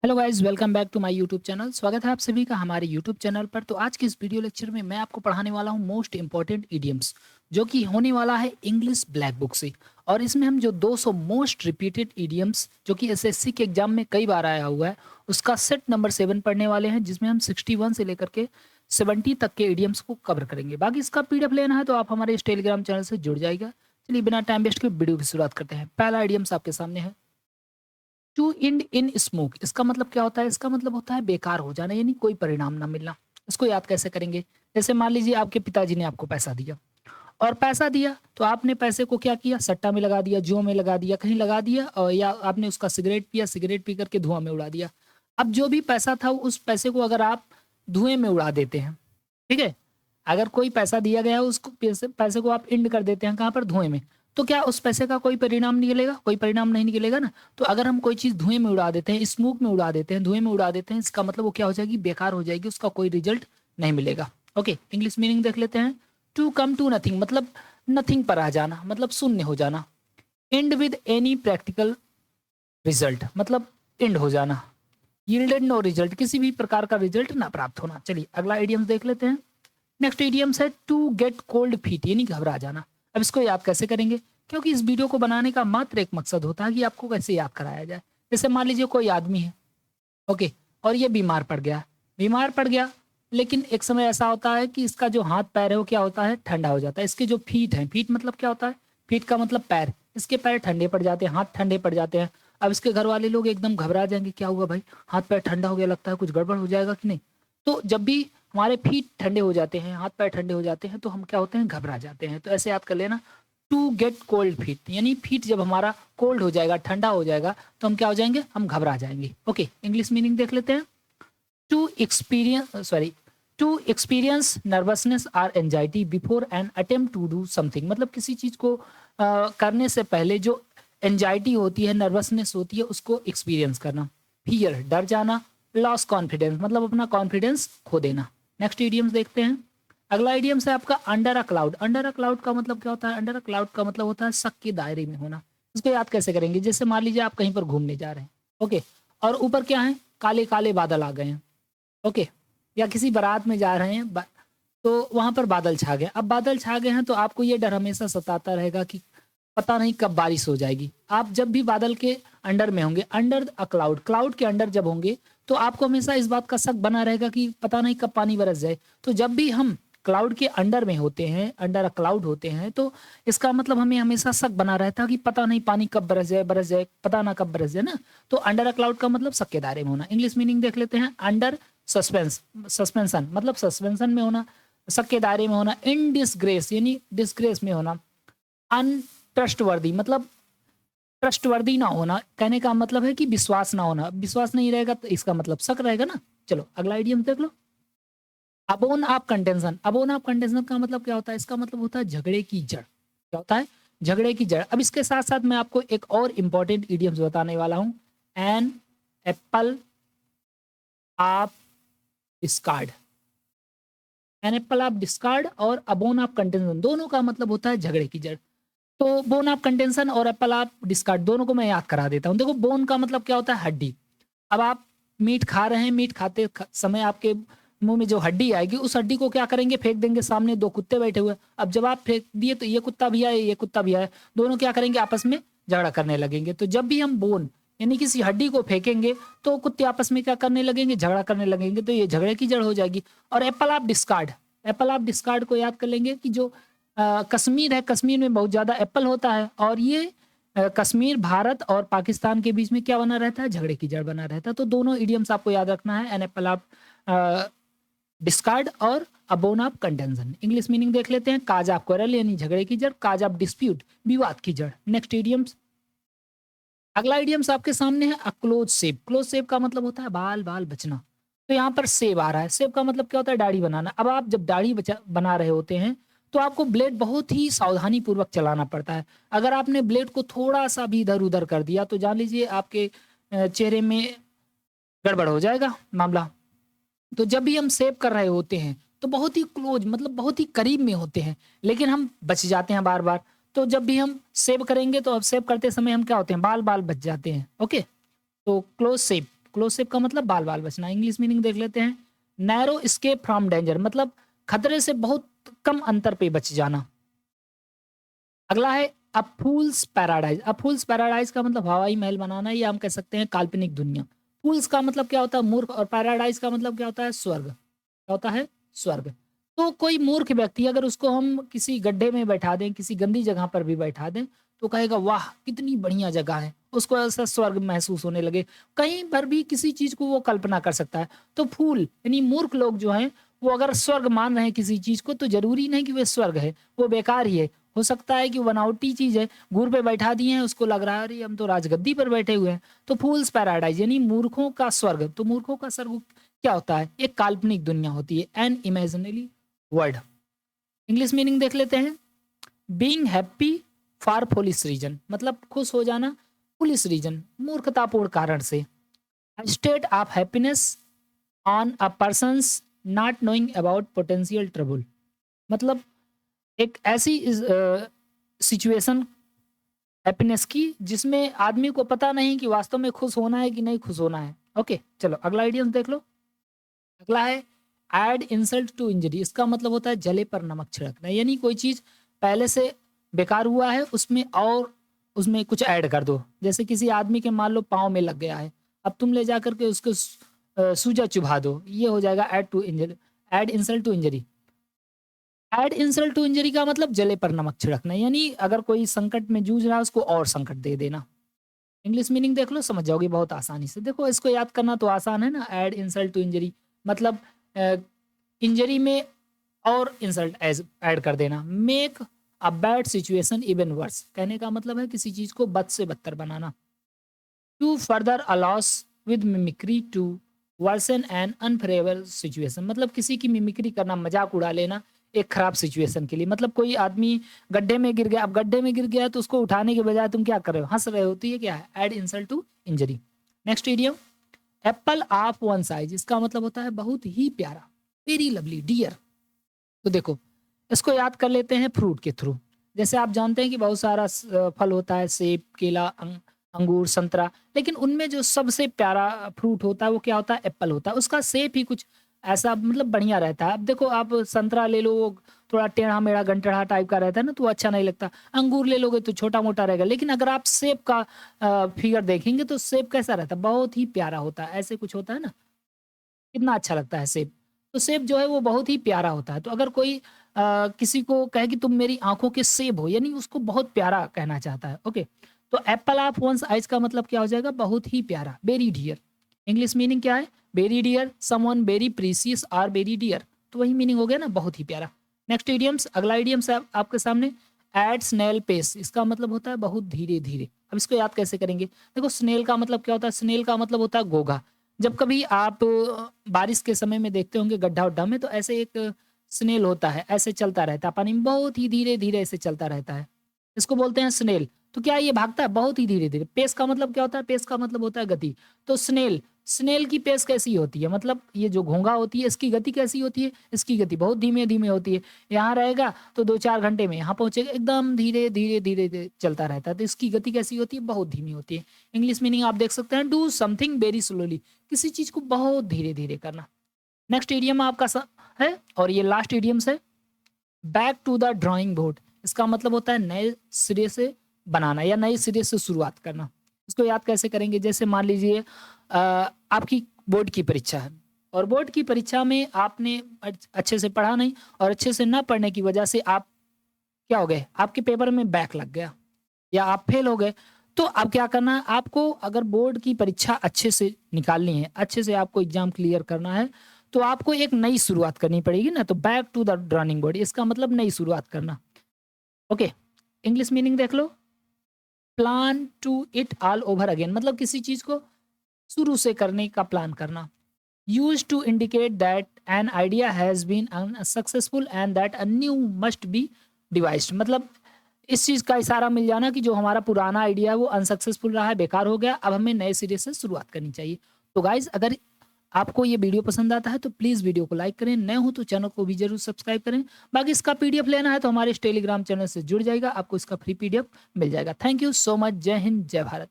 Hello guys, welcome back to my YouTube channel. स्वागत है आप सभी का हमारे यूट्यूब चैनल पर। तो आज के इस वीडियो लेक्चर में मैं आपको पढ़ाने वाला हूं मोस्ट इंपॉर्टेंट इडियम्स, जो कि होने वाला है इंग्लिश ब्लैक बुक से। और इसमें हम जो 200 मोस्ट रिपीटेड इडियम्स जो कि एसएससी के एग्जाम में कई बार आया हुआ है, उसका सेट नंबर 7 पढ़ने वाले हैं, जिसमें हम 61 से लेकर के 70 तक के इडियम्स को कवर करेंगे। बाकी इसका पीडीएफ लेना है तो आप हमारे इस टेलीग्राम चैनल से जुड़ जाएगा। चलिए बिना टाइम वेस्ट के वीडियो की शुरुआत करते हैं। पहला इडियम्स आपके सामने है, टू एंड इन स्मोक। इसका मतलब क्या होता है? इसका मतलब होता है बेकार हो जाना, यानी कोई परिणाम ना मिलना। इसको याद कैसे करेंगे? जैसे मान लीजिए आपके पिताजी ने आपको पैसा दिया, और पैसा दिया तो आपने पैसे को क्या किया? सट्टा में लगा दिया, जुआ में लगा दिया, कहीं लगा दिया, और या आपने उसका सिगरेट पिया, सिगरेट पी करके धुआं में उड़ा दिया। अब जो भी पैसा था उस पैसे को अगर आप धुएं में उड़ा देते हैं, ठीक है, अगर कोई पैसा दिया गया है उसको पैसे पैसे को आप इंड कर देते हैं कहाँ पर? धुएं में। तो क्या उस पैसे का कोई परिणाम निकलेगा? कोई परिणाम नहीं निकलेगा ना। तो अगर हम कोई चीज़ धुएं में उड़ा देते हैं, स्मोक में उड़ा देते हैं, धुएं में उड़ा देते हैं, इसका मतलब वो क्या हो जाएगी? बेकार हो जाएगी, उसका कोई रिजल्ट नहीं मिलेगा। ओके, इंग्लिश मीनिंग देख लेते हैं। टू कम टू नथिंग मतलब नथिंग पर आ जाना, मतलब शून्य हो जाना। And with any practical result मतलब एंड हो जाना। यील्डेड नो रिजल्ट, किसी भी प्रकार का रिजल्ट ना प्राप्त होना। चलिए अगला इडियम देख लेते हैं। नेक्स्ट इडियम्स है टू गेट कोल्ड फीट, यानी घबरा जाना। अब इसको याद कैसे करेंगे? क्योंकि इस वीडियो को बनाने का मात्र एक मकसद होता है कि आपको कैसे याद कराया जाए। जैसे मान लीजिए कोई आदमी है, ओके, और ये बीमार पड़ गया। बीमार पड़ गया, लेकिन एक समय ऐसा होता है कि इसका जो हाथ पैर है वो क्या होता है? ठंडा हो जाता है। इसके जो फीट हैं, फीट मतलब क्या होता है? फीट का मतलब पैर। इसके पैर ठंडे पड़ जाते हैं, हाथ ठंडे पड़ जाते हैं। अब इसके घर वाले लोग एकदम घबरा जाएंगे, क्या हुआ भाई? हाथ पैर ठंडा हो गया, लगता है कुछ गड़बड़ हो जाएगा कि नहीं। तो जब भी हमारे फीट ठंडे हो जाते हैं, हाथ पैर ठंडे हो जाते हैं, तो हम क्या होते हैं? घबरा जाते हैं। तो ऐसे याद कर लेना, टू गेट कोल्ड फीट, यानी फीट जब हमारा कोल्ड हो जाएगा, ठंडा हो जाएगा, तो हम क्या हो जाएंगे? हम घबरा जाएंगे। ओके, इंग्लिश मीनिंग देख लेते हैं। To experience nervousness or anxiety before an attempt to do something, मतलब किसी चीज को करने से पहले जो एंजाइटी होती है, नर्वसनेस होती है, उसको एक्सपीरियंस करना। फियर डर जाना। लॉस कॉन्फिडेंस मतलब अपना कॉन्फिडेंस खो देना। नेक्स्ट इडियम्स देखते हैं। अगला इडियम्स है आपका under a cloud. Under a cloud का मतलब क्या होता है? अंडर अ क्लाउड का मतलब होता है शक के दायरे में होना। इसको याद कैसे करेंगे? जैसे मान लीजिए आप कहीं पर घूमने जा रहे हैं, ओके, और ऊपर क्या है? काले काले बादल आ गए हैं, ओके, या किसी बारात में जा रहे हैं तो वहां पर बादल छा गए। अब बादल छा गए हैं तो आपको ये डर हमेशा सताता रहेगा कि पता नहीं कब बारिश हो जाएगी। आप जब भी बादल के अंडर में होंगे, अंडर अ क्लाउड, क्लाउड के अंडर जब होंगे, तो आपको हमेशा इस बात का शक बना रहेगा कि पता नहीं कब पानी बरस जाए। तो जब भी हम क्लाउड के अंडर में होते हैं, अंडर अ क्लाउड होते हैं, तो इसका मतलब हमें हमेशा शक बना रहता है कि पता नहीं पानी कब बरस जाए, पता ना कब बरस जाए ना। तो अंडर अ क्लाउड का मतलब शक के दायरे में होना। इंग्लिश मीनिंग देख लेते हैं। अंडर सस्पेंशन मतलब सस्पेंशन में होना, शक के दायरे में होना। इन डिसग्रेस यानी डिसग्रेस में होना। अनट्रस्टवर्दी मतलब ट्रस्टवर्दी ना होना। कहने का मतलब है कि विश्वास ना होना। विश्वास नहीं रहेगा तो इसका मतलब शक रहेगा ना। चलो अगला आइडियम देख लो। अबोन ऑफ कंटेंशन। अबोन ऑफ कंटेंशन का मतलब क्या होता है? इसका मतलब होता है झगड़े की जड़। क्या होता है? झगड़े की जड़। अब इसके साथ साथ मैं आपको एक और इंपॉर्टेंट इडियम्स बताने वाला हूं। एन एप्पल आप डिस्कार्ड। एन एप्पल आप डिस्कार्ड और अबोन ऑफ कंटेंशन, दोनों का मतलब होता है झगड़े की जड़। तो बोन ऑफ कंटेंशन और एप्पल ऑफ डिस्कार्ड दोनों को मैं याद करा देता हूँ। देखो, बोन का मतलब क्या होता है? हड्डी। अब आप मीट खा रहे हैं, मीट खाते समय आपके मुंह में जो हड्डी आएगी, उस हड्डी को क्या करेंगे? फेंक देंगे। सामने दो कुत्ते बैठे हुए, अब जब आप फेंक दिए तो ये कुत्ता भी आए, ये कुत्ता भी आए, दोनों क्या करेंगे? आपस में झगड़ा करने लगेंगे। तो जब भी हम बोन यानी किसी हड्डी को फेंकेंगे, तो कुत्ते आपस में क्या करने लगेंगे? झगड़ा करने लगेंगे। तो ये झगड़े की जड़ हो जाएगी। और Apple of discard, Apple of discard को याद कर लेंगे कि जो कश्मीर है, कश्मीर में बहुत ज्यादा एप्पल होता है, और ये कश्मीर भारत और पाकिस्तान के बीच में क्या बना रहता है? झगड़े की जड़ बना रहता है। तो दोनों इडियम्स आपको याद रखना है। एन एप्पल ऑफ डिस्कार्ड और अबोन ऑफ कंटेंशन। इंग्लिश मीनिंग देख लेते हैं। काज ऑफ क्वेरल यानी झगड़े की जड़, काज ऑफ डिस्प्यूट विवाद की जड़। Next idioms. अगला इडियम्स आपके सामने है अ क्लोज शेव। क्लोज शेव का मतलब होता है बाल बाल बचना। तो यहाँ पर सेव आ रहा है। सेव का मतलब क्या होता है? दाढ़ी बनाना। अब आप जब दाढ़ी बना रहे होते हैं, तो आपको ब्लेड बहुत ही सावधानी पूर्वक चलाना पड़ता है। अगर आपने ब्लेड को थोड़ा सा भी इधर उधर कर दिया, तो जान लीजिए आपके चेहरे में गड़बड़ हो जाएगा मामला। तो जब भी हम सेव कर रहे होते हैं, तो बहुत ही क्लोज मतलब बहुत ही करीब में होते हैं, लेकिन हम बच जाते हैं बार बार। तो जब भी हम सेव करेंगे, तो अब सेव करते समय हम क्या होते हैं? बाल बाल बच जाते हैं। ओके, तो क्लोज सेव क्लोज शेप का मतलब बाल बाल बचना। इंग्लिश मीनिंग देख लेते हैं, नैरो स्केप फ्रॉम डेंजर, मतलब खतरे से बहुत कम अंतर पे बच जाना। अगला है अ फूल्स पैराडाइज। अ फूल्स पैराडाइज का मतलब हवाई महल बनाना, या हम कह सकते हैं काल्पनिक दुनिया। फूल्स का मतलब क्या होता है, मूर्ख, और पैराडाइज का मतलब क्या होता है, स्वर्ग। क्या होता है, स्वर्ग। तो कोई मूर्ख व्यक्ति अगर उसको हम किसी गड्ढे में बैठा दें, किसी गंदी जगह पर भी बैठा दें, तो कहेगा वाह कितनी बढ़िया जगह है, उसको ऐसा स्वर्ग महसूस होने लगे। कहीं पर भी किसी चीज को वो कल्पना कर सकता है। तो फूल यानी मूर्ख लोग जो हैं, वो अगर स्वर्ग मान रहे हैं किसी चीज को, तो जरूरी नहीं कि वे स्वर्ग है, वो बेकार ही है। हो सकता है कि बनावटी चीज है, गुर पे बैठा दिए हैं, उसको लग रहा है अरे हम तो राजगद्दी पर बैठे हुए हैं। तो फूल्स पैराडाइज यानी मूर्खों का स्वर्ग। तो मूर्खों का स्वर्ग क्या होता है, एक काल्पनिक दुनिया होती है, an imaginary world. English meaning देख लेते हैं, being happy for foolish reason, मतलब खुश हो जाना फुलिश रीजन, मूर्खतापूर्ण कारण से। State of happiness on a person's not knowing about potential trouble, मतलब एक ऐसी सिचुएशन हैप्पीनेस की जिसमें आदमी को पता नहीं कि वास्तव में खुश होना है कि नहीं खुश होना है। ओके चलो अगला आइडियम देख लो। अगला है ऐड इंसल्ट टू इंजरी। इसका मतलब होता है जले पर नमक छिड़कना, यानी कोई चीज पहले से बेकार हुआ है उसमें और उसमें कुछ ऐड कर दो। जैसे किसी आदमी के मान लो पाँव में लग गया है, अब तुम ले जा करके उसको सूजा चुभा दो, ये हो जाएगा add to injury, add insult to injury. Add insult to injury का मतलब जले पर नमक छिड़कना, यानी अगर कोई संकट में जूझ रहा है उसको और संकट दे देना। इंग्लिश मीनिंग देख लो, समझ जाओगे बहुत आसानी से। देखो इसको याद करना तो आसान है ना, ऐड इंसल्ट टू इंजरी मतलब इंजरी में और इंसल्ट एज ऐड कर देना। Make a bad situation even worse, कहने का मतलब है किसी चीज को बद से बदतर बनाना। To further a loss with mimicry to worsen an unfavourable situation, मतलब किसी की मिमिक्री करना, मजाक उड़ा लेना एक खराब सिचुएशन के लिए। मतलब कोई आदमी गड्ढे में गिर गया, अब गड्ढे में गिर गया है तो उसको उठाने के बजाय तुम क्या कर रहे हो, हंस रहे हो, तो ये क्या है, add insult to injury. Next idiom apple of one size, इसका मतलब होता है बहुत ही प्यारा, वेरी लवली, डियर। तो देखो इसको याद कर लेते हैं फ्रूट के थ्रू। जैसे आप जानते हैं कि बहुत सारा फल होता है, सेब, केला, अंगूर, संतरा, लेकिन उनमें जो सबसे प्यारा फ्रूट होता है वो क्या होता है, एप्पल होता है। उसका शेप ही कुछ ऐसा मतलब बढ़िया रहता है। अब देखो आप संतरा ले लो, वो थोड़ा टेढ़ा मेढ़ा गंटड़ा टाइप का रहता है ना, तो वो अच्छा नहीं लगता। अंगूर ले लोगे तो छोटा मोटा रहेगा, लेकिन अगर आप सेब का फिगर देखेंगे तो सेब कैसा रहता है, बहुत ही प्यारा होता है। ऐसे कुछ होता है ना, कितना अच्छा लगता है सेब। तो सेब जो है वो बहुत ही प्यारा होता है। तो अगर कोई किसी को कहे कि तुम मेरी आंखों के सेब हो, यानी उसको बहुत प्यारा कहना चाहता है। ओके, तो एप्पल ऑफ वंस आइज का मतलब क्या हो जाएगा, बहुत ही प्यारा, वेरी डियर। इंग्लिश मीनिंग क्या है, very dear, someone very precious और वेरी डियर, तो वही मीनिंग हो गया ना, बहुत ही प्यारा। नेक्स्ट इडियम्स, अगला इडियम्स है आपके सामने, एट स्नेल पेस। इसका मतलब होता है बहुत धीरे धीरे। अब इसको याद कैसे करेंगे, देखो स्नेल का मतलब क्या होता है, स्नेल का मतलब होता है घोघा। जब कभी आप बारिश के समय में देखते होंगे गड्ढा उड्ढा में, तो ऐसे एक स्नेल होता है, ऐसे चलता रहता है पानी में, बहुत ही धीरे धीरे ऐसे चलता रहता है, इसको बोलते हैं स्नेल। तो क्या ये भागता है, बहुत ही धीरे धीरे। पेस का मतलब क्या होता है, पेस का मतलब होता है गति। तो स्नेल, स्नेल की पेस कैसी होती है, मतलब ये जो घोंघा होती है इसकी गति कैसी होती है, इसकी गति बहुत धीमे धीमे होती है। यहाँ रहेगा तो 2-4 घंटे में यहाँ पहुंचेगा, एकदम धीरे धीरे धीरे धीरे चलता रहता है। तो इसकी गति कैसी होती है, बहुत धीमी होती है। इंग्लिश मीनिंग आप देख सकते हैं, डू समथिंग वेरी स्लोली, किसी चीज को बहुत धीरे धीरे करना। नेक्स्ट इडियम आपका है, और ये लास्ट इडियम्स है, back to the drawing board. इसका मतलब होता है नए सिरे से बनाना या नए सिरे से शुरुआत करना। इसको याद कैसे करेंगे, जैसे मान लीजिए आपकी बोर्ड की परीक्षा है, और बोर्ड की परीक्षा में आपने अच्छे से पढ़ा नहीं, और अच्छे से ना पढ़ने की वजह से आप क्या हो गए, आपके पेपर में बैक लग गया या आप फेल हो गए। तो अब क्या करना है आपको, अगर बोर्ड की परीक्षा अच्छे से निकालनी है, अच्छे से आपको एग्जाम क्लियर करना है, तो आपको एक नई शुरुआत करनी पड़ेगी ना। तो back to the drawing board, इसका मतलब नई शुरुआत करना। ओके, इंग्लिश मीनिंग देख लो, plan to it all over again, मतलब किसी चीज को शुरू से करने का प्लान करना। Use to indicate that an idea has been unsuccessful and that a new must be devised, मतलब इस चीज का इशारा मिल जाना कि जो हमारा पुराना आइडिया है वो अनसक्सेसफुल रहा है, बेकार हो गया, अब हमें नए सिरे से शुरुआत करनी चाहिए। तो गाइज अगर आपको ये वीडियो पसंद आता है तो प्लीज़ वीडियो को लाइक करें, नए हो तो चैनल को भी जरूर सब्सक्राइब करें। बाकी इसका पीडीएफ लेना है तो हमारे टेलीग्राम चैनल से जुड़ जाएगा, आपको इसका फ्री पीडीएफ मिल जाएगा। थैंक यू सो मच, जय हिंद, जय भारत।